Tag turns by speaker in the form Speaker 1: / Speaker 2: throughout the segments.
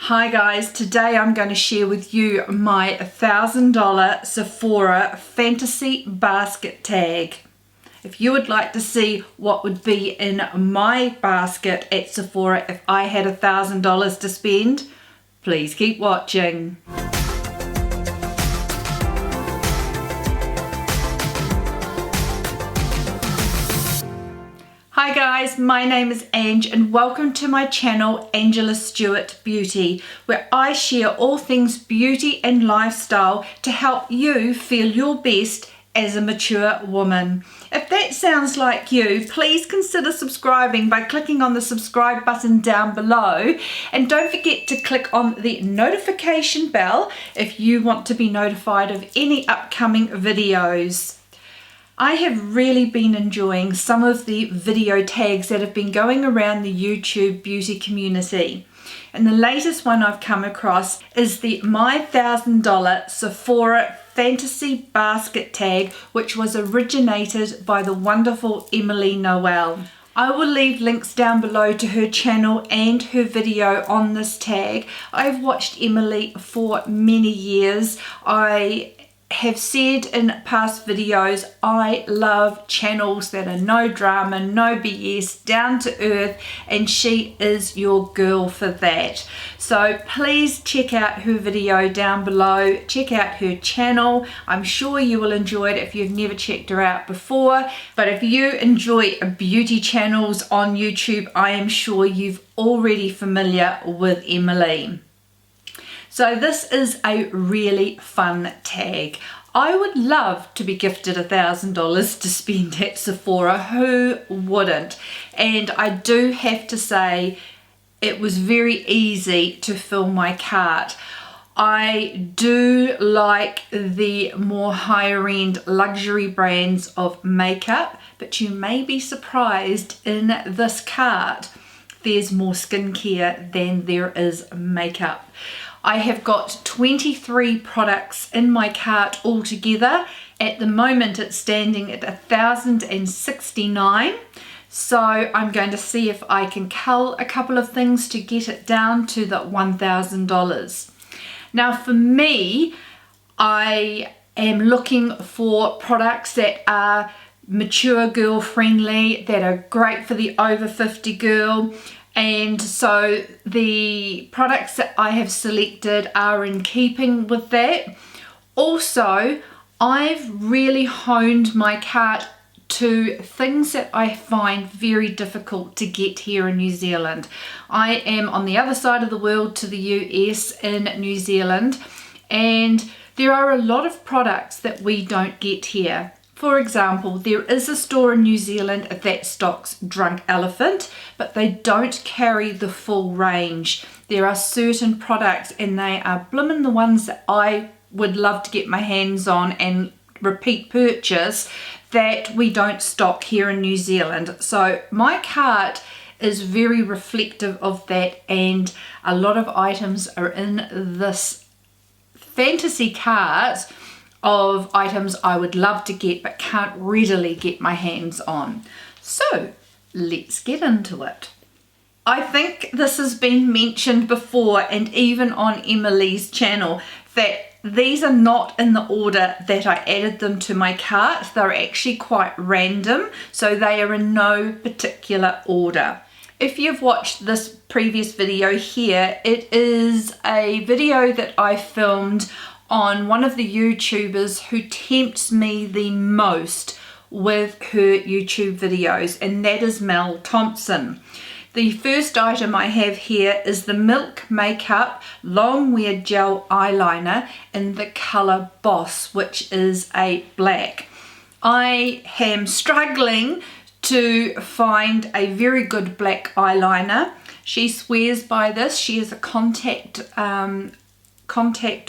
Speaker 1: Hi guys, today I'm going to share with you my $1,000 Sephora Fantasy Basket tag. If you would like to see what would be in my basket at Sephora if I had $1,000 to spend, please keep watching. Hi guys, my name is Ange and welcome to my channel Angela Stewart Beauty, where I share all things beauty and lifestyle to help you feel your best as a mature woman. If that sounds like you, please consider subscribing by clicking on the subscribe button down below, and don't forget to click on the notification bell if you want to be notified of any upcoming videos. I have really been enjoying some of the video tags that have been going around the YouTube beauty community. And the latest one I've come across is the My $1,000 Sephora Fantasy Basket tag, which was originated by the wonderful Emily Noel. I will leave links down below to her channel and her video on this tag. I've watched Emily for many years. I have said in past videos, I love channels that are no drama, no BS, down to earth, and she is your girl for that. So please check out her video down below, check out her channel. I'm sure you will enjoy it if you've never checked her out before, but if you enjoy beauty channels on YouTube, I am sure you're already familiar with Emily. So this is a really fun tag. I would love to be gifted $1,000 to spend at Sephora. Who wouldn't? And I do have to say it was very easy to fill my cart. I do like the more higher end luxury brands of makeup, but you may be surprised in this cart there's more skincare than there is makeup. I have got 23 products in my cart altogether. At the moment it's standing at $1,069. So I'm going to see if I can cull a couple of things to get it down to the $1,000. Now for me, I am looking for products that are mature girl friendly, that are great for the over 50 girl. And so the products that I have selected are in keeping with that. Also, I've really honed my cart to things that I find very difficult to get here in New Zealand. I am on the other side of the world to the US in New Zealand, and there are a lot of products that we don't get here. For example, there is a store in New Zealand that stocks Drunk Elephant, but they don't carry the full range. There are certain products, and they are blimmin' the ones that I would love to get my hands on and repeat purchase, that we don't stock here in New Zealand. So my cart is very reflective of that, and a lot of items are in this fantasy cart of items I would love to get but can't readily get my hands on. So let's get into it. I think this has been mentioned before, and even on Emily's channel, that these are not in the order that I added them to my cart. They're actually quite random, so they are in no particular order. If you've watched this previous video here, it is a video that I filmed on one of the YouTubers who tempts me the most with her YouTube videos, and that is Mel Thompson. The first item I have here is the Milk Makeup Longwear Gel Eyeliner in the colour Boss, which is a black. I am struggling to find a very good black eyeliner. She swears by this. She is a contact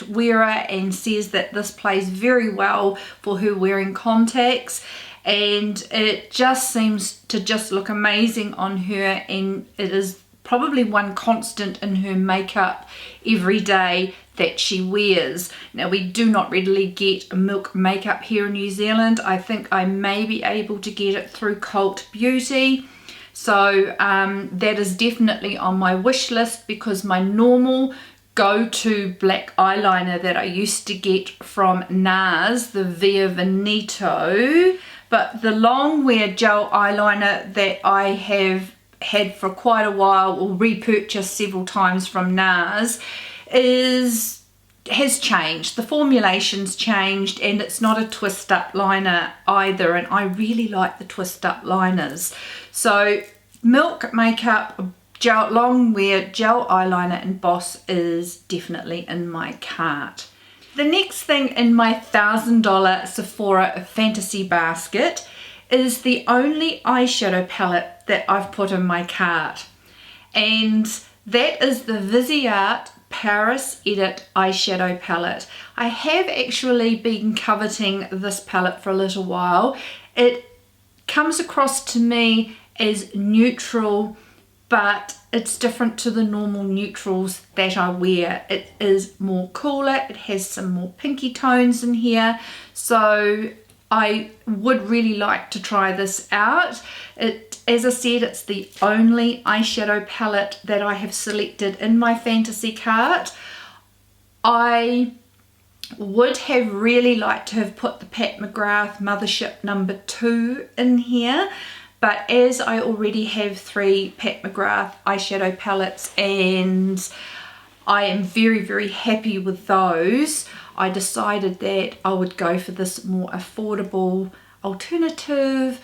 Speaker 1: wearer and says that this plays very well for her wearing contacts, and it just seems to just look amazing on her, and it is probably one constant in her makeup every day that she wears. Now we do not readily get Milk makeup here in New Zealand. I think I may be able to get it through Cult Beauty. So that is definitely on my wish list, because my normal go-to black eyeliner that I used to get from NARS, the Via Veneto, but the Longwear gel eyeliner that I have had for quite a while, or repurchased several times from NARS, has changed. The formulation's changed, and it's not a twist up liner either, and I really like the twist up liners. So Milk Makeup gel Longwear gel eyeliner in Boss is definitely in my cart. The next thing in my $1,000 Sephora Fantasy Basket is the only eyeshadow palette that I've put in my cart, and that is the Vizia Paris Edit eyeshadow palette. I have actually been coveting this palette for a little while. It comes across to me as neutral, but it's different to the normal neutrals that I wear. It is more cooler, it has some more pinky tones in here, so I would really like to try this out. As I said, it's the only eyeshadow palette that I have selected in my fantasy cart. I would have really liked to have put the Pat McGrath Mothership number 2 in here, but as I already have 3 Pat McGrath eyeshadow palettes and I am very, very happy with those, I decided that I would go for this more affordable alternative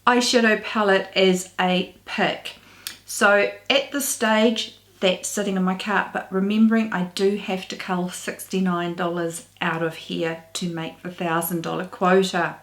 Speaker 1: eyeshadow palette as a pick. So at this stage, that's sitting in my cart, but remembering I do have to cull $69 out of here to make the $1,000 quota.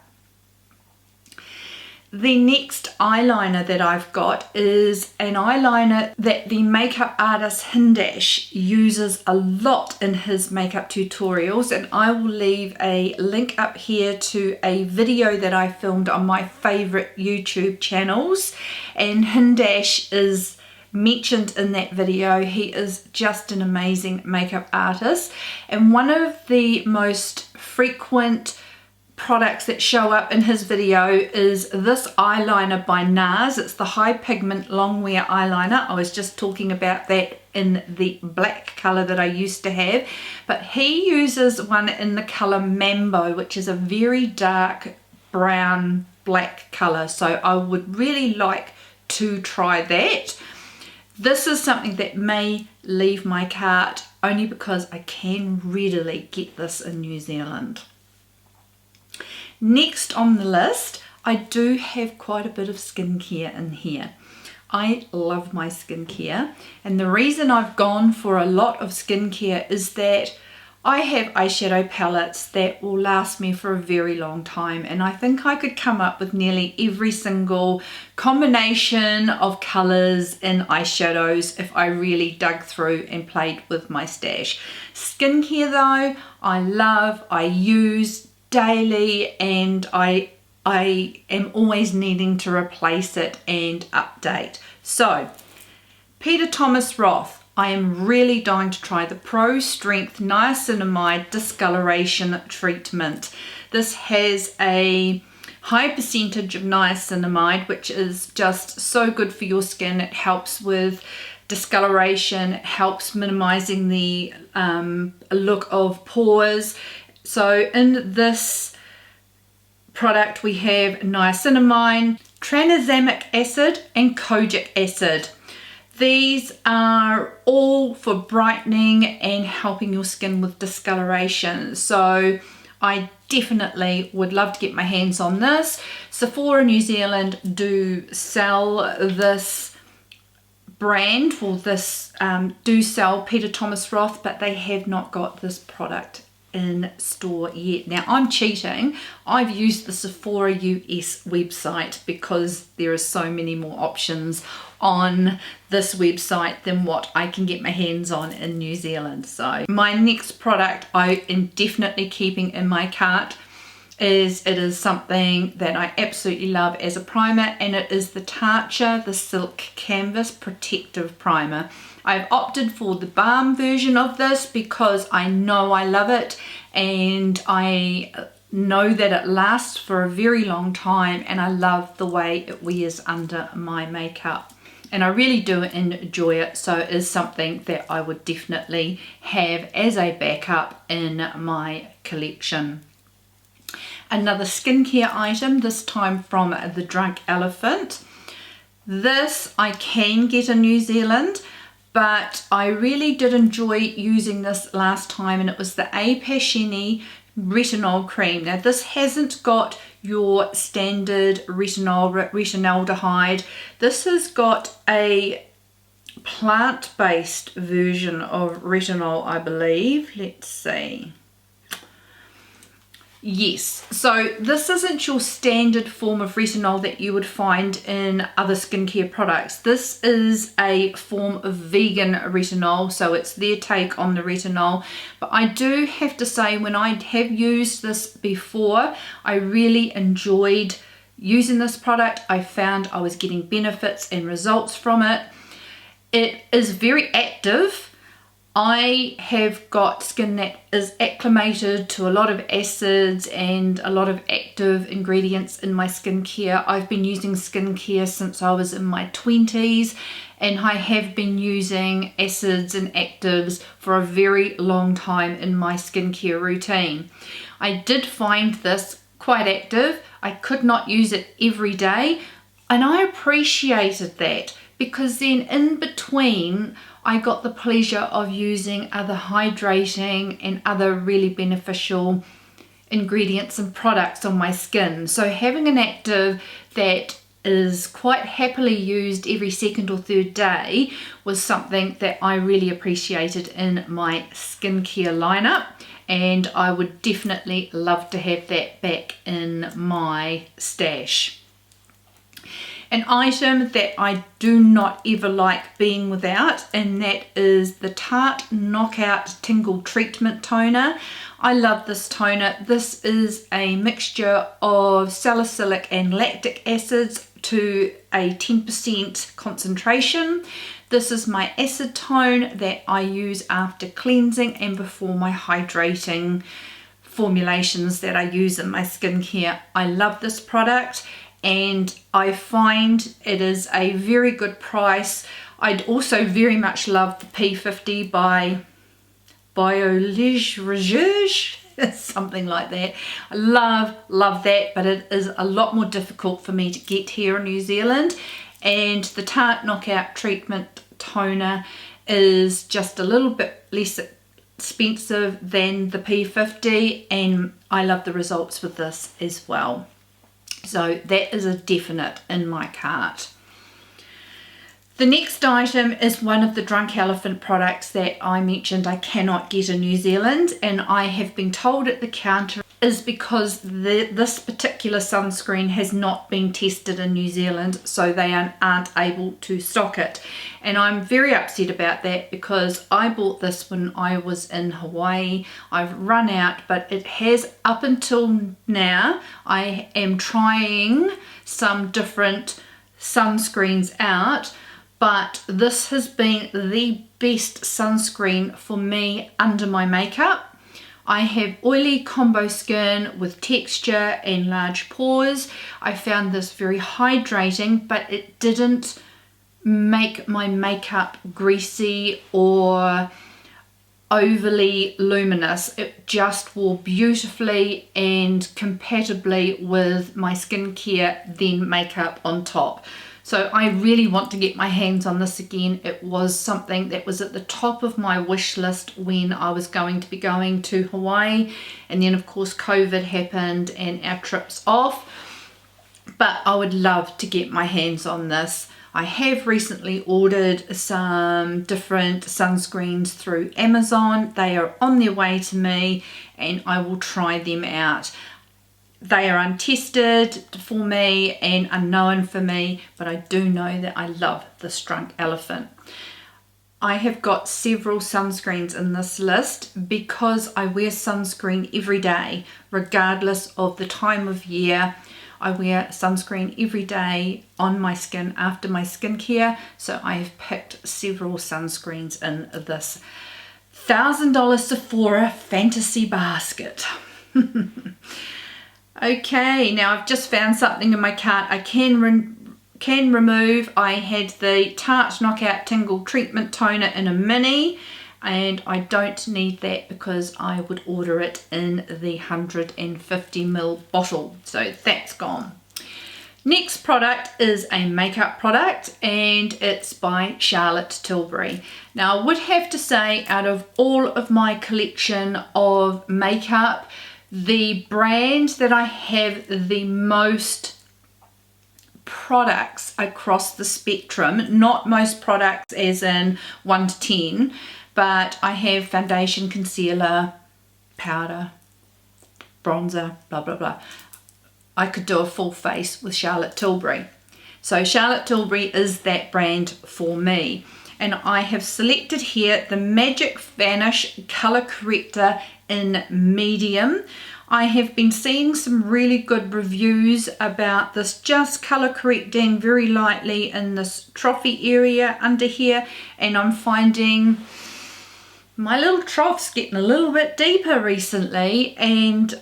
Speaker 1: The next eyeliner that I've got is an eyeliner that the makeup artist Hindash uses a lot in his makeup tutorials, and I will leave a link up here to a video that I filmed on my favorite YouTube channels, and Hindash is mentioned in that video. He is just an amazing makeup artist, and one of the most frequent products that show up in his video is this eyeliner by NARS. It's the High-Pigment Longwear eyeliner. I was just talking about that in the black color that I used to have, but he uses one in the color Mambo, which is a very dark brown black color, so I would really like to try that. This is something that may leave my cart only because I can readily get this in New Zealand. Next on the list, I do have quite a bit of skincare in here. I love my skincare, and the reason I've gone for a lot of skincare is that I have eyeshadow palettes that will last me for a very long time, and I think I could come up with nearly every single combination of colours in eyeshadows if I really dug through and played with my stash. Skincare though, I love, I use daily, and I am always needing to replace it and update. So Peter Thomas Roth, I am really dying to try the Pro Strength Niacinamide Discoloration Treatment. This has a high percentage of niacinamide, which is just so good for your skin. It helps with discoloration, it helps minimizing the look of pores. So in this product we have niacinamide, tranexamic acid and kojic acid. These are all for brightening and helping your skin with discoloration. So I definitely would love to get my hands on this. Sephora New Zealand do sell this brand, or this do sell Peter Thomas Roth, but they have not got this product in store yet. Now I'm cheating. I've used the Sephora US website because there are so many more options on this website than what I can get my hands on in New Zealand. So my next product I am definitely keeping in my cart is, it is something that I absolutely love as a primer, and it is the Tatcha the Silk Canvas Protective Primer. I've opted for the balm version of this because I know I love it, and I know that it lasts for a very long time, and I love the way it wears under my makeup. And I really do enjoy it, so it is something that I would definitely have as a backup in my collection. Another skincare item, this time from the Drunk Elephant. This I can get in New Zealand, but I really did enjoy using this last time, and it was the A Passion Retinol Cream. Now this hasn't got your standard retinaldehyde. This has got a plant-based version of retinol, I believe. Let's see. Yes, so this isn't your standard form of retinol that you would find in other skincare products. This is a form of vegan retinol, so it's their take on the retinol. But I do have to say, when I have used this before, I really enjoyed using this product. I found I was getting benefits and results from it. It is very active. I have got skin that is acclimated to a lot of acids and a lot of active ingredients in my skincare. I've been using skincare since I was in my 20s, and I have been using acids and actives for a very long time in my skincare routine. I did find this quite active. I could not use it every day, and I appreciated that, because then in between I got the pleasure of using other hydrating and other really beneficial ingredients and products on my skin. So having an active that is quite happily used every second or third day was something that I really appreciated in my skincare lineup, and I would definitely love to have that back in my stash. An item that I do not ever like being without, and that is the Tart Knockout Tingle Treatment Toner. I love this toner. This is a mixture of salicylic and lactic acids to a 10% concentration. This is my acid tone that I use after cleansing and before my hydrating formulations that I use in my skincare. I love this product, and I find it is a very good price. I'd also very much love the P50 by Biossance, something like that. I love that, but it is a lot more difficult for me to get here in New Zealand. And the Tart Knockout Treatment Toner is just a little bit less expensive than the P50, and I love the results with this as well. So that is a definite in my cart. The next item is one of the Drunk Elephant products that I mentioned I cannot get in New Zealand, and I have been told at the counter is because this particular sunscreen has not been tested in New Zealand, so they aren't able to stock it. And I'm very upset about that, because I bought this when I was in Hawaii. I've run out, but it has up until now. I am trying some different sunscreens out, but this has been the best sunscreen for me under my makeup. I have oily combo skin with texture and large pores. I found this very hydrating, but it didn't make my makeup greasy or overly luminous. It just wore beautifully and compatibly with my skincare, then makeup on top. So I really want to get my hands on this again. It was something that was at the top of my wish list when I was going to be going to Hawaii, and then of course COVID happened and our trip's off. But I would love to get my hands on this. I have recently ordered some different sunscreens through Amazon. They are on their way to me, and I will try them out. They are untested for me and unknown for me, but I do know that I love this Drunk Elephant. I have got several sunscreens in this list because I wear sunscreen every day, regardless of the time of year. I wear sunscreen every day on my skin after my skincare, so I have picked several sunscreens in this $1,000 Sephora Fantasy Basket. Okay, now I've just found something in my cart I can remove. I had the Tart Knockout Tingle Treatment Toner in a mini, and I don't need that because I would order it in the 150ml bottle, so that's gone. Next product is a makeup product, and it's by Charlotte Tilbury. Now I would have to say, out of all of my collection of makeup, the brand that I have the most products across the spectrum, not most products as in 1 to 10, but I have foundation, concealer, powder, bronzer, blah blah blah. I could do a full face with Charlotte Tilbury. So Charlotte Tilbury is that brand for me. And I have selected here the Magic Vanish Colour Corrector in medium. I have been seeing some really good reviews about this, just colour correcting very lightly in this trophy area under here, and I'm finding my little trough's getting a little bit deeper recently, and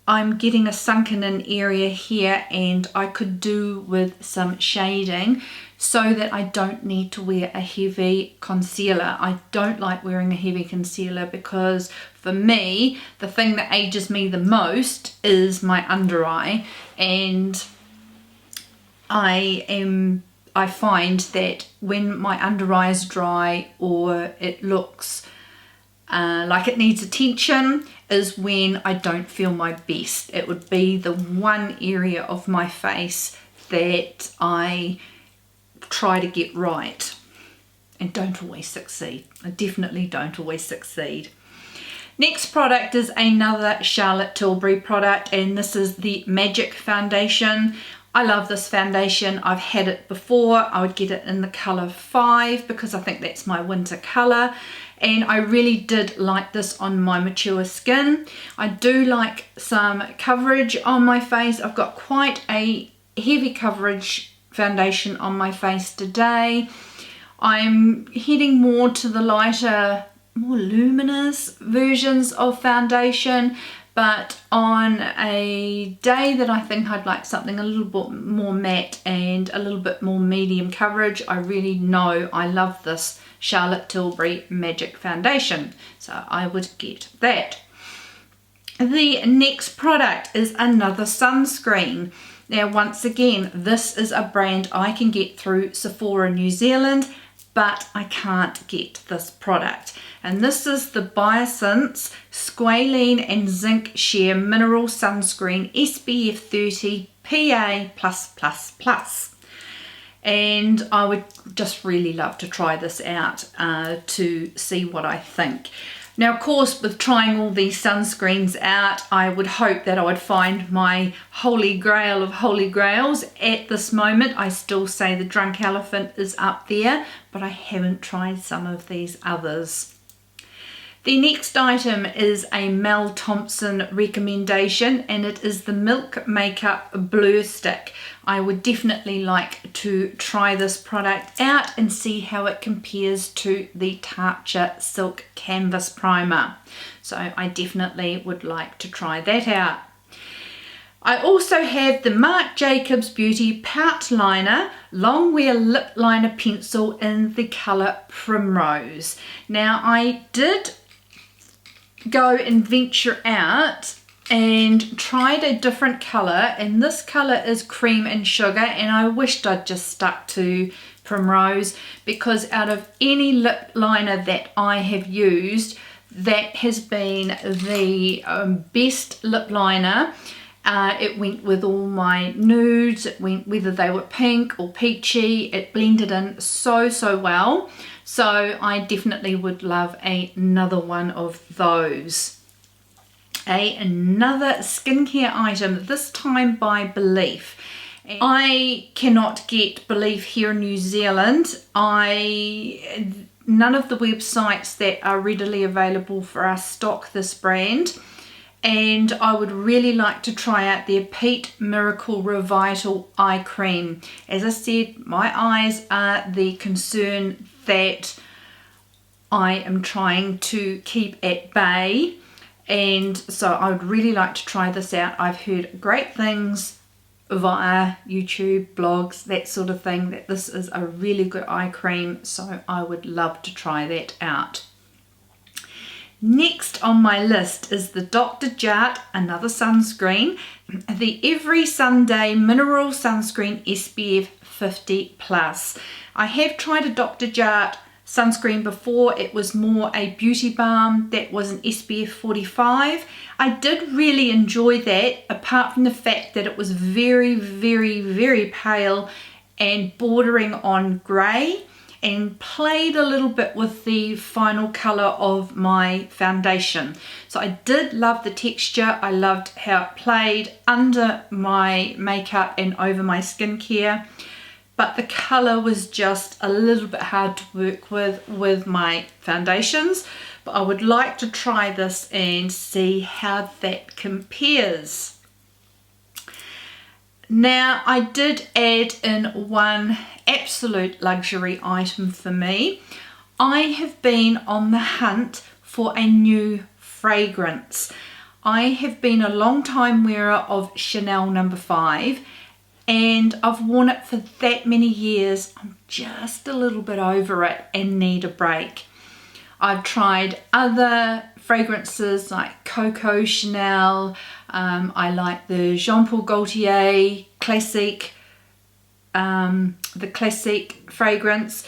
Speaker 1: I'm getting a sunken in area here, and I could do with some shading so that I don't need to wear a heavy concealer. I don't like wearing a heavy concealer because for me, the thing that ages me the most is my under eye, and I find that when my under eye is dry or it looks like it needs attention is when I don't feel my best. It would be the one area of my face that I try to get right and don't always succeed. I definitely don't always succeed. Next product is another Charlotte Tilbury product, and this is the Magic Foundation. I love this foundation. I've had it before. I would get it in the colour 5 because I think that's my winter colour, and I really did like this on my mature skin. I do like some coverage on my face. I've got quite a heavy coverage foundation on my face today. I'm heading more to the lighter, more luminous versions of foundation, but on a day that I think I'd like something a little bit more matte and a little bit more medium coverage, I really know I love this Charlotte Tilbury Magic Foundation, so I would get that. The next product is another sunscreen. Now once again, this is a brand I can get through Sephora New Zealand, but I can't get this product. And this is the Biossance Squalane and Zinc Sheer Mineral Sunscreen SPF 30 PA+++. And I would just really love to try this out to see what I think. Now, of course, with trying all these sunscreens out, I would hope that I would find my holy grail of holy grails. At this moment, I still say the Drunk Elephant is up there, but I haven't tried some of these others. The next item is a Mel Thompson recommendation, and it is the Milk Makeup Blur Stick. I would definitely like to try this product out and see how it compares to the Tatcha Silk Canvas Primer. So I definitely would like to try that out. I also have the Marc Jacobs Beauty Pout Liner Longwear Lip Liner Pencil in the colour Primrose. Now I did go and venture out and tried a different colour, and this colour is Cream and Sugar, and I wished I'd just stuck to Primrose, because out of any lip liner that I have used, that has been the best lip liner. It went with all my nudes, it went whether they were pink or peachy, it blended in so well. So I definitely would love another one of those. Another skincare item, this time by Belif. I cannot get Belif here in New Zealand. None of the websites that are readily available for us stock this brand. And I would really like to try out their Peat Miracle Revital Eye Cream. As I said, my eyes are the concern that I am trying to keep at bay, and so I would really like to try this out. I've heard great things via YouTube, blogs, that sort of thing, that this is a really good eye cream, so I would love to try that out. Next on my list is the Dr. Jart, another sunscreen, the Every Sunday Mineral Sunscreen SPF 50+. I have tried a Dr. Jart sunscreen before. It was more a beauty balm that was an SPF 45. I did really enjoy that, apart from the fact that it was very, very, very pale and bordering on grey, and played a little bit with the final colour of my foundation. So I did love the texture. I loved how it played under my makeup and over my skincare, but the colour was just a little bit hard to work with my foundations. But I would like to try this and see how that compares. Now, I did add in one absolute luxury item for me. I have been on the hunt for a new fragrance. I have been a long time wearer of Chanel No. 5, and I've worn it for that many years. I'm just a little bit over it and need a break. I've tried other fragrances like Coco Chanel. I like the Jean Paul Gaultier classic, the classic fragrance,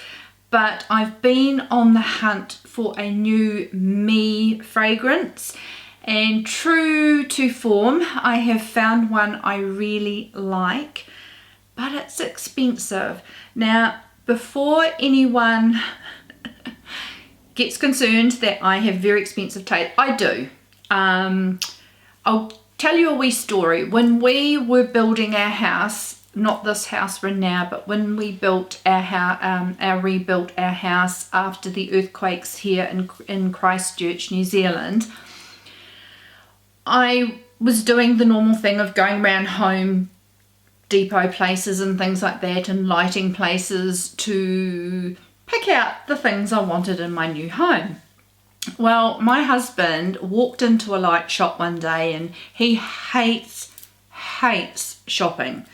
Speaker 1: but I've been on the hunt for a new me fragrance, and true to form, I have found one I really like, but it's expensive. Now, before anyone gets concerned that I have very expensive taste, I do. I'll tell you a wee story. When we were building our house, not this house we're in now, but when we built our house, rebuilt our house after the earthquakes here in Christchurch, New Zealand, I was doing the normal thing of going around Home Depot places and things like that, and lighting places to pick out the things I wanted in my new home. Well, my husband walked into a light shop one day, and he hates shopping.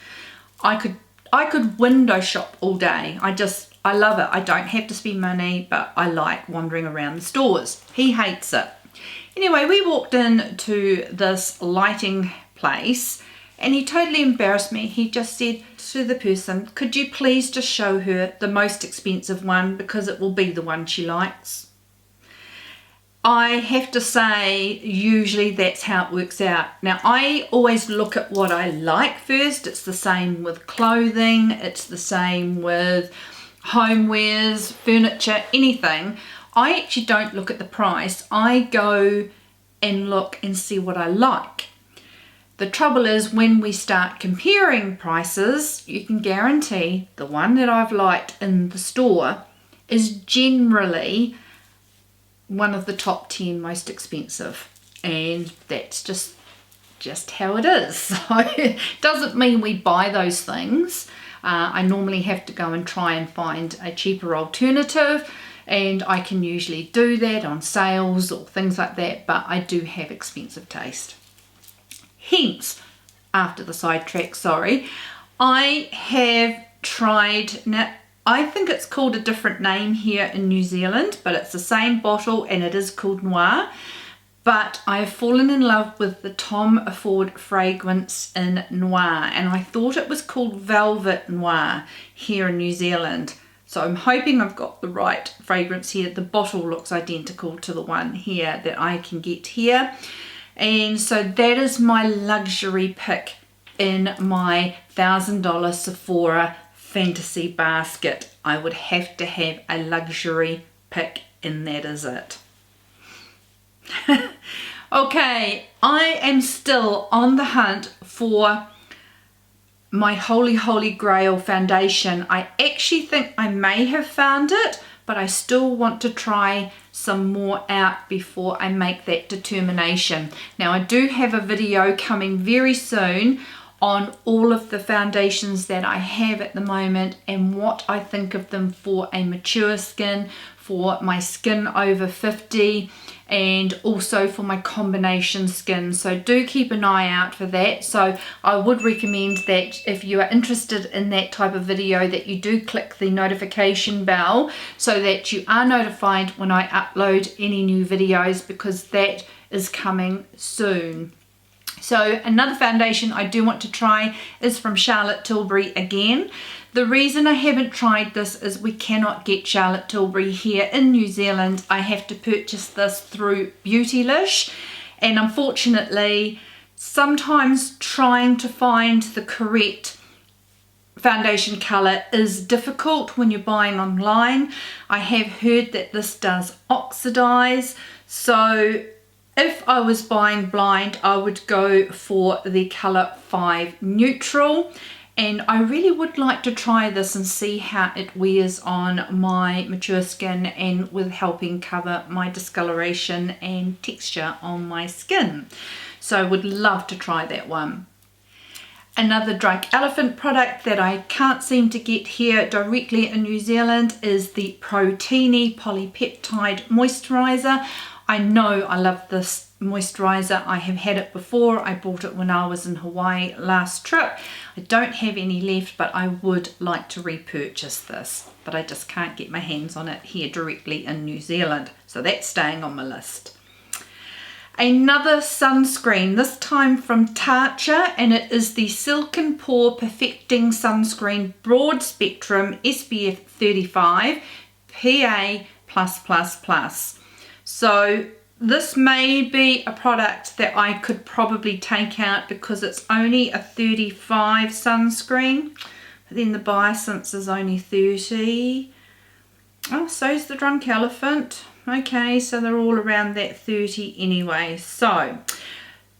Speaker 1: I could window shop all day. I love it. I don't have to spend money, but I like wandering around the stores. He hates it. Anyway, we walked into this lighting place, and he totally embarrassed me. He just said to the person, "Could you please just show her the most expensive one, because it will be the one she likes?" I have to say, usually that's how it works out. Now, I always look at what I like first. It's the same with clothing. It's the same with homewares, furniture, anything. I actually don't look at the price. I go and look and see what I like. The trouble is, when we start comparing prices, you can guarantee the one that I've liked in the store is generally one of the top 10 most expensive, and that's just how it is. So it doesn't mean we buy those things. I normally have to go and try and find a cheaper alternative, and I can usually do that on sales or things like that, but I do have expensive taste. Hence, after the sidetrack, sorry, I have tried, now I think it's called a different name here in New Zealand, but it's the same bottle and it is called Noir. But I have fallen in love with the Tom Ford fragrance in Noir, and I thought it was called Velvet Noir here in New Zealand. So I'm hoping I've got the right fragrance here. The bottle looks identical to the one here that I can get here. And so that is my luxury pick in my $1,000 Sephora Fantasy Basket. I would have to have a luxury pick, and that is it. Okay, I am still on the hunt for my holy grail foundation. I actually think I may have found it, but I still want to try some more out before I make that determination. Now, I do have a video coming very soon on all of the foundations that I have at the moment and what I think of them for a mature skin, for my skin over 50 and also for my combination skin, so do keep an eye out for that. So I would recommend that if you are interested in that type of video, that you do click the notification bell so that you are notified when I upload any new videos, because that is coming soon. So another foundation I do want to try is from Charlotte Tilbury again. The reason I haven't tried this is we cannot get Charlotte Tilbury here in New Zealand. I have to purchase this through Beautylish, and unfortunately sometimes trying to find the correct foundation colour is difficult when you're buying online. I have heard that this does oxidize, so if I was buying blind, I would go for the colour 5 Neutral, and I really would like to try this and see how it wears on my mature skin and with helping cover my discoloration and texture on my skin. So I would love to try that one. Another Drunk Elephant product that I can't seem to get here directly in New Zealand is the Proteini Polypeptide Moisturiser. I know I love this moisturiser. I have had it before. I bought it when I was in Hawaii last trip. I don't have any left, but I would like to repurchase this, but I just can't get my hands on it here directly in New Zealand, so that's staying on my list. Another sunscreen, this time from Tatcha, and it is the Silk & Pore Perfecting Sunscreen Broad Spectrum SPF 35 PA+++. So this may be a product that I could probably take out because it's only a 35 sunscreen, but then the Biossance is only 30. Oh, so's the Drunk Elephant. Okay, so they're all around that 30 anyway. So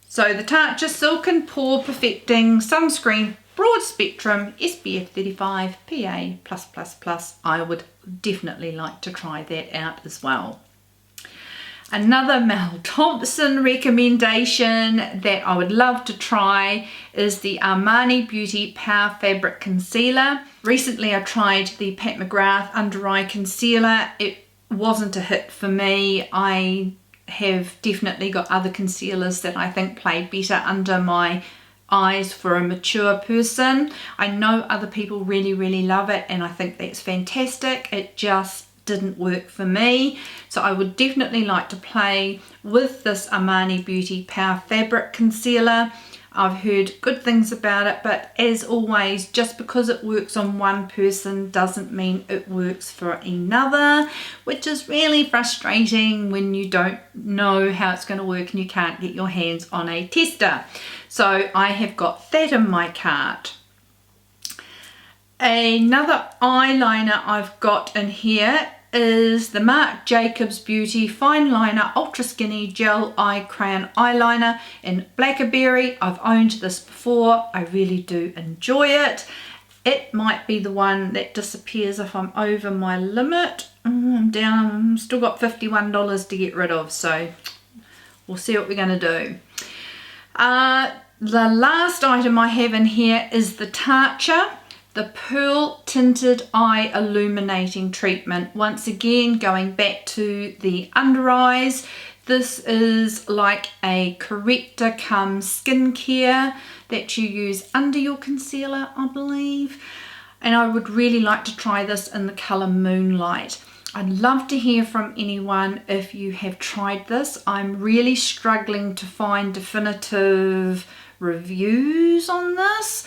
Speaker 1: the Tatcha Silk & Pore Perfecting Sunscreen Broad Spectrum SPF 35 PA+++. I would definitely like to try that out as well. Another Mel Thompson recommendation that I would love to try is the Armani Beauty Power Fabric Concealer. Recently I tried the Pat McGrath Under Eye Concealer. It wasn't a hit for me. I have definitely got other concealers that I think play better under my eyes for a mature person. I know other people really love it, and I think that's fantastic. It just didn't work for me, so I would definitely like to play with this Armani Beauty Power Fabric Concealer. I've heard good things about it, but as always, just because it works on one person doesn't mean it works for another, which is really frustrating when you don't know how it's going to work and you can't get your hands on a tester. So I have got that in my cart. Another eyeliner I've got in here is the Marc Jacobs Beauty Fine Liner Ultra Skinny Gel Eye Crayon Eyeliner in Blackberry. I've owned this before. I really do enjoy it. It might be the one that disappears if I'm over my limit. I'm down, I've still got $51 to get rid of, so we'll see what we're going to do. The last item I have in here is the Tatcha, the Pearl Tinted Eye Illuminating Treatment. Once again, going back to the under eyes, this is like a corrector cum skincare that you use under your concealer, I believe. And I would really like to try this in the colour Moonlight. I'd love to hear from anyone if you have tried this. I'm really struggling to find definitive reviews on this,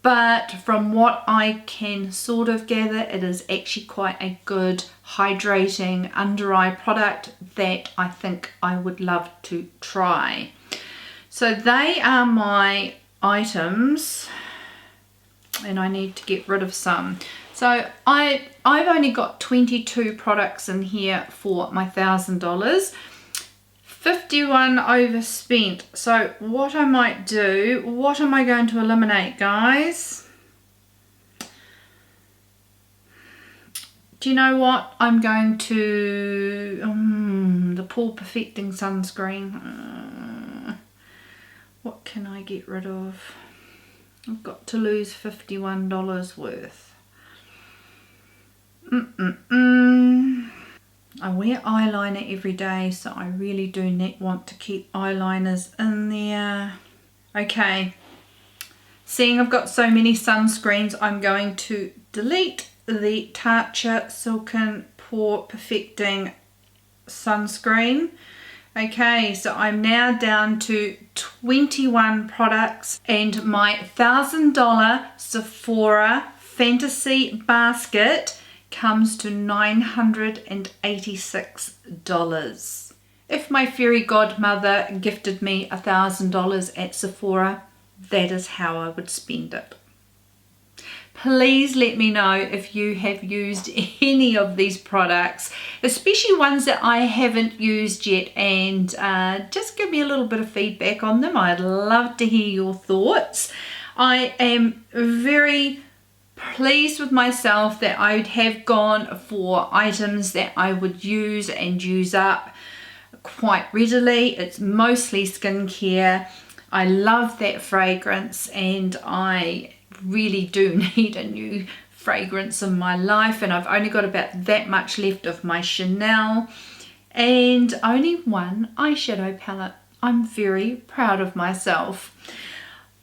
Speaker 1: but from what I can sort of gather, it is actually quite a good hydrating under eye product that I think I would love to try. So they are my items, and I need to get rid of some. So I've only got 22 products in here for my $1,000. 51 overspent. So what I might do, what am I going to eliminate, guys? Do you know what? I'm going to the Pore Perfecting Sunscreen. What can I get rid of? I've got to lose $51 worth. I wear eyeliner every day, so I really do want to keep eyeliners in there. Okay, seeing I've got so many sunscreens, I'm going to delete the Tatcha Silken Pore Perfecting Sunscreen. Okay, so I'm now down to 21 products, and my $1,000 Sephora Fantasy Basket comes to $986. If my fairy godmother gifted me $1,000 at Sephora, that is how I would spend it. Please let me know if you have used any of these products, especially ones that I haven't used yet, and just give me a little bit of feedback on them. I'd love to hear your thoughts. I am very pleased with myself that I would have gone for items that I would use and use up quite readily. It's mostly skincare. I love that fragrance, and I really do need a new fragrance in my life, and I've only got about that much left of my Chanel and only one eyeshadow palette. I'm very proud of myself.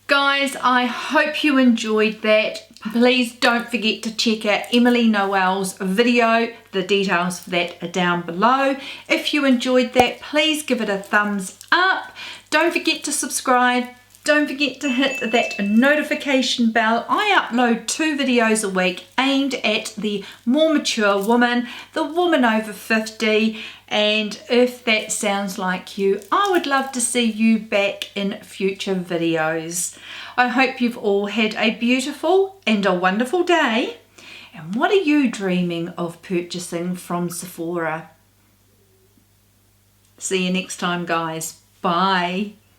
Speaker 1: Guys, I hope you enjoyed that. Please don't forget to check out Emily Noel's video. The details for that are down below. If you enjoyed that, please give it a thumbs up. Don't forget to subscribe. Don't forget to hit that notification bell. I upload 2 videos a week aimed at the more mature woman, the woman over 50. And if that sounds like you, I would love to see you back in future videos. I hope you've all had a beautiful and a wonderful day. And what are you dreaming of purchasing from Sephora? See you next time, guys. Bye.